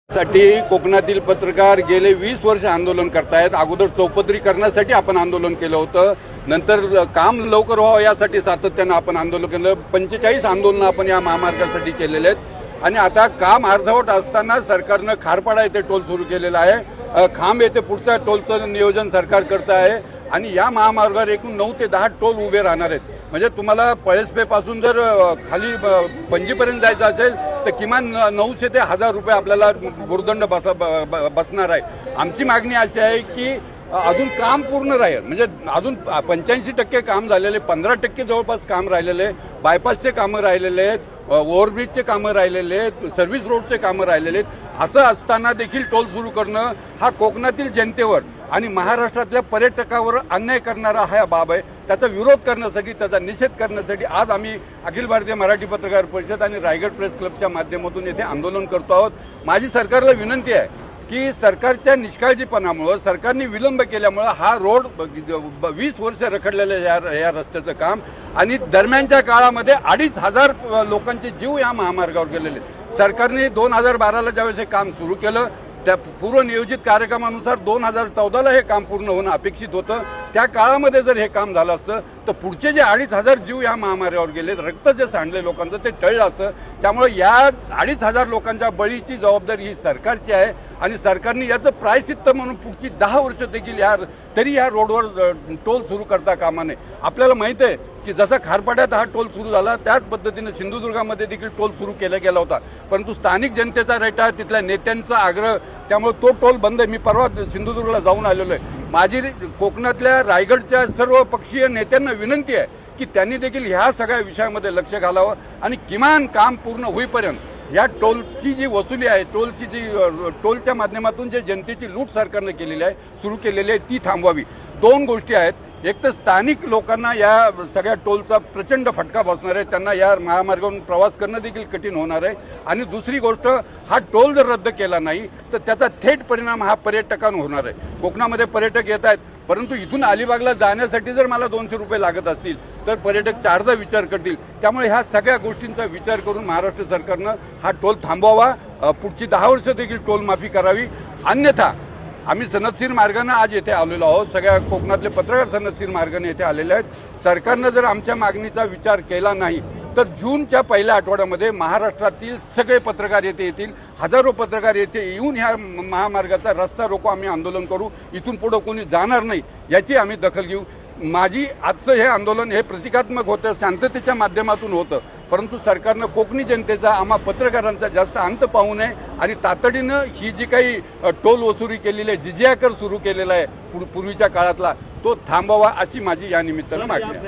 साठी कोकणातील पत्रकार गेले 20 वर्ष आंदोलन करतायत। अगोदर चौपदरीकरणासाठी आपण आंदोलन केलं होतं, नंतर काम लवकर व्हावं यासाठी सातत्यानं आपण आंदोलन केलं। 45 आंदोलन आपण या महामार्गासाठी केलेले आहेत आणि आता काम अर्धवट असताना सरकारनं खारपाडा येथे टोल सुरू केलेला आहे। खांब येथे पुढच्या टोलचं नियोजन सरकार करत आहे आणि या महामार्गावर एकूण 9 ते 10 टोल उभे राहणार आहेत। म्हणजे तुम्हाला पळसपे पासून जर खाली पणजीपर्यंत जायचं असेल तर किमान 900 ते 1000 रुपये आपल्याला भुर्दंड बसणार आहे। आमची मागणी अशी आहे की अजून काम पूर्ण राहील, म्हणजे अजून 85% काम झालेले, 15% जवळपास काम राहिलेले, बायपासचे कामं राहिलेले आहेत, ओव्हरब्रिजचे कामं राहिलेले आहेत, सर्व्हिस रोडचे कामं राहिलेले आहेत। असं असताना देखील टोल सुरू करणं हा कोकणातील जनतेवर आणि महाराष्ट्रातल्या पर्यटकावर अन्याय करणारा हा बाब आहे। त्याचा विरोध करण्यासाठी, त्याचा निषेध करण्यासाठी आज आम्ही अखिल भारतीय मराठी पत्रकार परिषद आणि रायगड प्रेस क्लबच्या माध्यमातून येथे आंदोलन करतो आहोत। माझी सरकारला विनंती आहे की सरकारच्या निष्काळजीपणामुळे, सरकारने विलंब केल्यामुळे हा रोड 20 वर्ष रखडलेलं या रस्त्याचं काम आणि दरम्यानच्या काळामध्ये 2500 लोकांचे जीव या महामार्गावर गेलेले। सरकारने 2012ला ज्यावेळेस हे काम सुरू केलं त्या पूर्व नियोजित कार्यक्रमानुसार 2014ला हे काम पूर्ण होणं अपेक्षित होतं। त्या काळामध्ये जर हे काम झालं असतं तर पुढचे जे 2500 जीव या महामार्गावर गेले, रक्त जे सांडले लोकांचं ते टळलं असतं। त्यामुळे या 2500 लोकांच्या बळीची जबाबदारी ही सरकारची आहे आणि सरकारने याचं प्रायश्चित्त म्हणून पुढची 10 वर्ष देखील तरी या रोडवर टोल सुरू करता कामा नये। आपल्याला माहिती आहे की जसा खारपाड्यात हा टोल सुरू झाला त्याच पद्धतीने सिंधुदुर्गामध्ये देखील टोल सुरू केला गेला होता, परंतु स्थानिक जनतेचा रेटा, तिथल्या नेत्यांचा आग्रह, त्यामुळे तो टोल बंद आहे। मी परवा सिंधुदुर्गला जाऊन आलेलो आहे। माझी कोकणातल्या रायगडच्या सर्व पक्षीय नेत्यांना विनंती आहे की त्यांनी देखील ह्या सगळ्या विषयामध्ये लक्ष घालावं आणि किमान काम पूर्ण होईपर्यंत या टोलची जी वसुली आहे, टोलच्या माध्यमातून जे जनतेची लूट सरकारने केलेली आहे, सुरू केलेली आहे, ती थांबवावी। 2 गोष्टी आहेत, एक तर स्थानिक लोकांना या सगळ्या टोलचा प्रचंड फटका बसणार आहे, त्यांना या महामार्गावरून प्रवास करणं देखील कठीण होणार आहे आणि दुसरी गोष्ट, हा टोल जर रद्द केला नाही तर त्याचा थेट परिणाम हा पर्यटकांवर होणार आहे। कोकणामध्ये पर्यटक येत आहेत, परंतु इथून अलिबागला जाण्यासाठी जर मला 200 रुपये लागत असतील तर पर्यटक 4दा विचार करतील। त्यामुळे ह्या सगळ्या गोष्टींचा विचार करून महाराष्ट्र सरकारनं हा टोल थांबवावा, पुढची 10 वर्ष देखील टोल माफी करावी। अन्यथा आम्ही सनदशीर मार्गाने आज येथे आलेलो आहोत, सगळ्या कोकणातले पत्रकार सनदशीर मार्गाने येथे आलेले आहेत। सरकारनं जर आमच्या मागणीचा विचार केला नाही तर जूनच्या पहिल्या आठवड्यामध्ये महाराष्ट्रातील सगळे पत्रकार येथे येतील, हजारो पत्रकार येथे येऊन ह्या महामार्गाचा रस्ता रोको आम्ही आंदोलन करू। इथून पुढे कोणी जाणार नाही याची आम्ही दखल घेऊ। माझी आजचं हे आंदोलन हे प्रतिकात्मक होतं, शांततेच्या माध्यमातून होतं, परंतु सरकारनं कोकणी जनतेचा, आम्हा पत्रकारांचा जास्त अंत पाहू नये आणि तातडीनं ही जी काही टोल वसुली केलेली आहे, जिजिया कर सुरू केलेला आहे पूर्वीच्या काळातला, तो थांबवावा अशी माझी या निमित्तानं मागणी आहे।